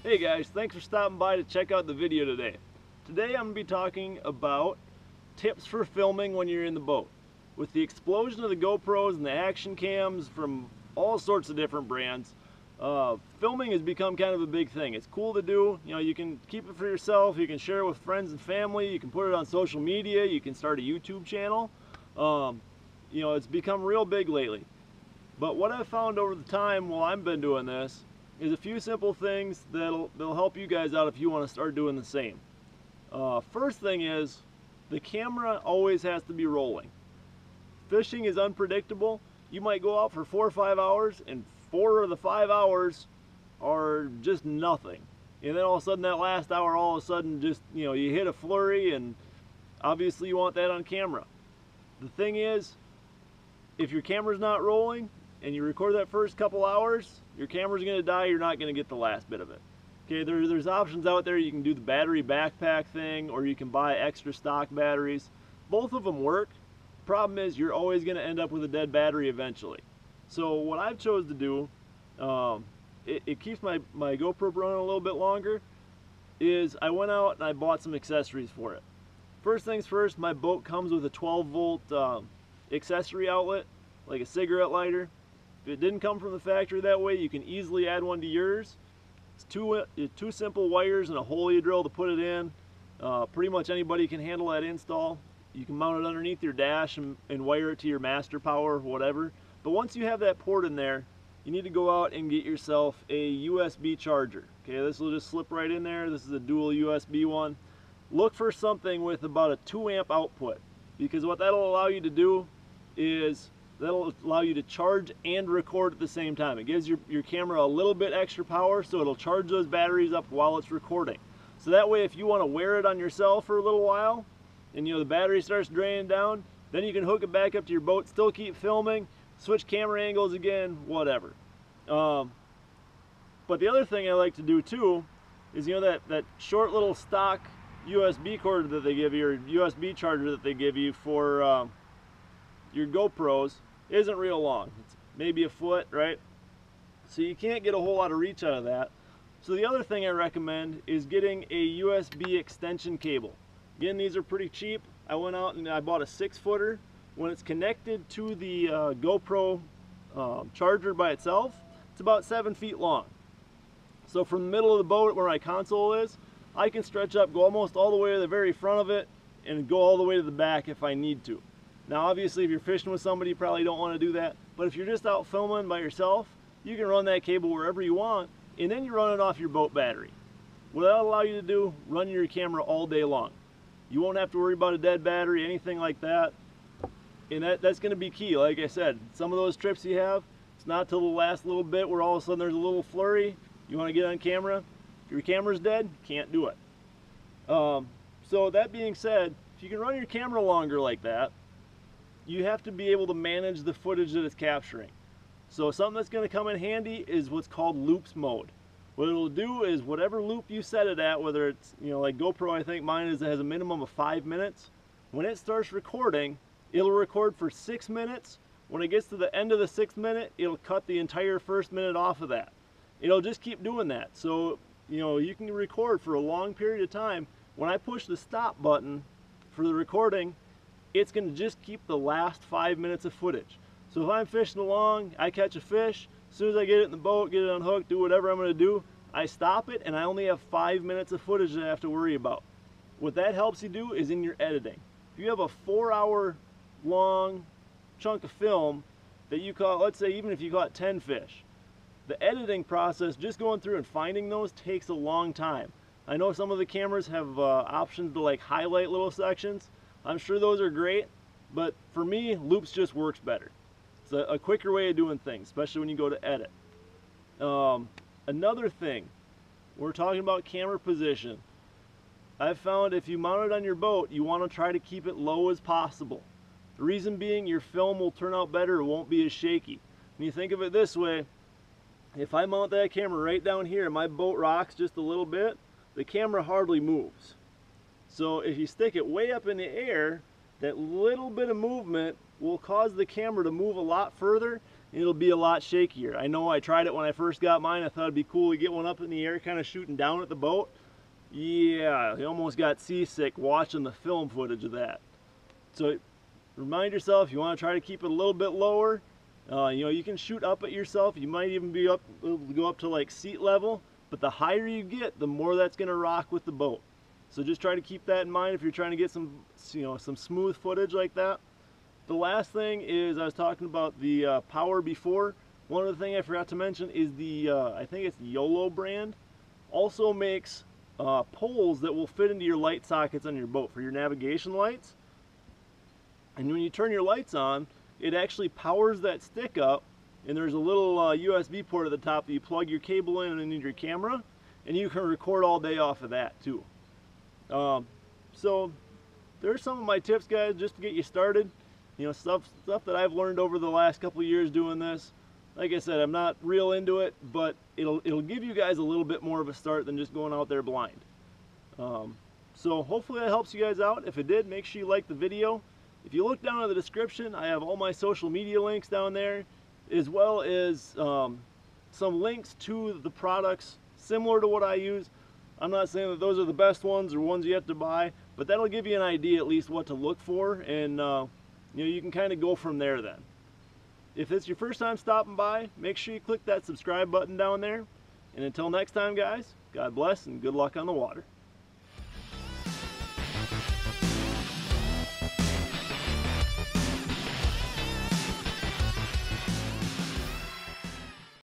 Hey guys, thanks for stopping by to check out the video today. Today I'm going to be talking about tips for filming when you're in the boat. With the explosion of the GoPros and the action cams from all sorts of different brands, filming has become kind of a big thing. It's cool to do. You know, you can keep it for yourself, you can share it with friends and family, you can put it on social media, you can start a YouTube channel. You know, it's become real big lately. But what I've found over the time while I've been doing this is a few simple things that'll help you guys out if you want to start doing the same. First thing is, the camera always has to be rolling. Fishing is unpredictable. You might go out for 4 or 5 hours and 4 of the 5 hours are just nothing. And then all of a sudden that last hour, all of a sudden just, you know, you hit a flurry, and obviously you want that on camera. The thing is, if your camera's not rolling and you record that first couple hours, your camera's going to die, you're not going to get the last bit of it. Okay, there's options out there. You can do the battery backpack thing, or you can buy extra stock batteries. Both of them work. Problem is, you're always going to end up with a dead battery eventually. So what I've chose to do, it keeps my GoPro running a little bit longer, is I went out and I bought some accessories for it. First things first, my boat comes with a 12-volt accessory outlet, like a cigarette lighter. If it didn't come from the factory that way, you can easily add one to yours. It's two simple wires and a hole you drill to put it in. Pretty much anybody can handle that install. You can mount it underneath your dash and wire it to your master power or whatever. But once you have that port in there, you need to go out and get yourself a USB charger. Okay, this will just slip right in there. This is a dual USB one. Look for something with about a 2 amp output, because what that'll allow you to do is that'll allow you to charge and record at the same time. It gives your camera a little bit extra power, so it'll charge those batteries up while it's recording. So that way, if you want to wear it on yourself for a little while, and you know the battery starts draining down, then you can hook it back up to your boat, still keep filming, switch camera angles again, whatever. But the other thing I like to do too is, you know, that short little stock USB cord that they give you, or USB charger that they give you for your GoPros, isn't real long. It's maybe a foot, right? So you can't get a whole lot of reach out of that. So the other thing I recommend is getting a USB extension cable. Again, these are pretty cheap. I went out and I bought a 6-footer. When it's connected to the GoPro charger by itself, it's about 7 feet long. So from the middle of the boat where my console is, I can stretch up, go almost all the way to the very front of it, and go all the way to the back if I need to. Now obviously if you're fishing with somebody, you probably don't want to do that, but if you're just out filming by yourself, you can run that cable wherever you want, and then you run it off your boat battery. What that'll allow you to do, run your camera all day long. You won't have to worry about a dead battery, anything like that, and that's going to be key. Like I said, some of those trips you have, it's not till the last little bit where all of a sudden there's a little flurry, you want to get on camera, if your camera's dead, can't do it. So that being said, if you can run your camera longer like that, you have to be able to manage the footage that it's capturing. So something that's going to come in handy is what's called loops mode. What it'll do is whatever loop you set it at, whether it's, you know, like GoPro, I think mine has a minimum of 5 minutes. When it starts recording, it'll record for 6 minutes. When it gets to the end of the 6th minute, it'll cut the entire first minute off of that. It'll just keep doing that. So, you know, you can record for a long period of time. When I push the stop button for the recording, it's going to just keep the last 5 minutes of footage. So if I'm fishing along, I catch a fish, as soon as I get it in the boat, get it unhooked, do whatever I'm going to do, I stop it, and I only have 5 minutes of footage that I have to worry about. What that helps you do is in your editing. If you have a 4-hour long chunk of film that you caught, let's say even if you caught 10 fish, the editing process, just going through and finding those, takes a long time. I know some of the cameras have options to like highlight little sections. I'm sure those are great, but for me, loops just works better. It's a quicker way of doing things, especially when you go to edit. Another thing, we're talking about camera position. I've found if you mount it on your boat, you want to try to keep it low as possible. The reason being, your film will turn out better, it won't be as shaky. When you think of it this way, if I mount that camera right down here and my boat rocks just a little bit, the camera hardly moves. So if you stick it way up in the air, that little bit of movement will cause the camera to move a lot further, it'll be a lot shakier. I know I tried it when I first got mine. I thought it'd be cool to get one up in the air, kind of shooting down at the boat. Yeah, I almost got seasick watching the film footage of that. So remind yourself, you want to try to keep it a little bit lower. You know, you can shoot up at yourself. You might even be able to go up to like seat level, but the higher you get, the more that's going to rock with the boat. So just try to keep that in mind if you're trying to get some, you know, some smooth footage like that. The last thing is, I was talking about the power before. One other thing I forgot to mention is the, I think it's the YOLO brand, also makes poles that will fit into your light sockets on your boat for your navigation lights. And when you turn your lights on, it actually powers that stick up, and there's a little USB port at the top that you plug your cable in and into your camera, and you can record all day off of that too. So there's some of my tips, guys, just to get you started. You know, stuff that I've learned over the last couple of years doing this. Like I said, I'm not real into it, but it'll give you guys a little bit more of a start than just going out there blind. So hopefully that helps you guys out. If it did, make sure you like the video. If you look down in the description, I have all my social media links down there, as well as some links to the products similar to what I use. I'm not saying that those are the best ones or ones you have to buy, but that'll give you an idea at least what to look for, and you know, you can kind of go from there then. If it's your first time stopping by, make sure you click that subscribe button down there. And until next time, guys, God bless and good luck on the water.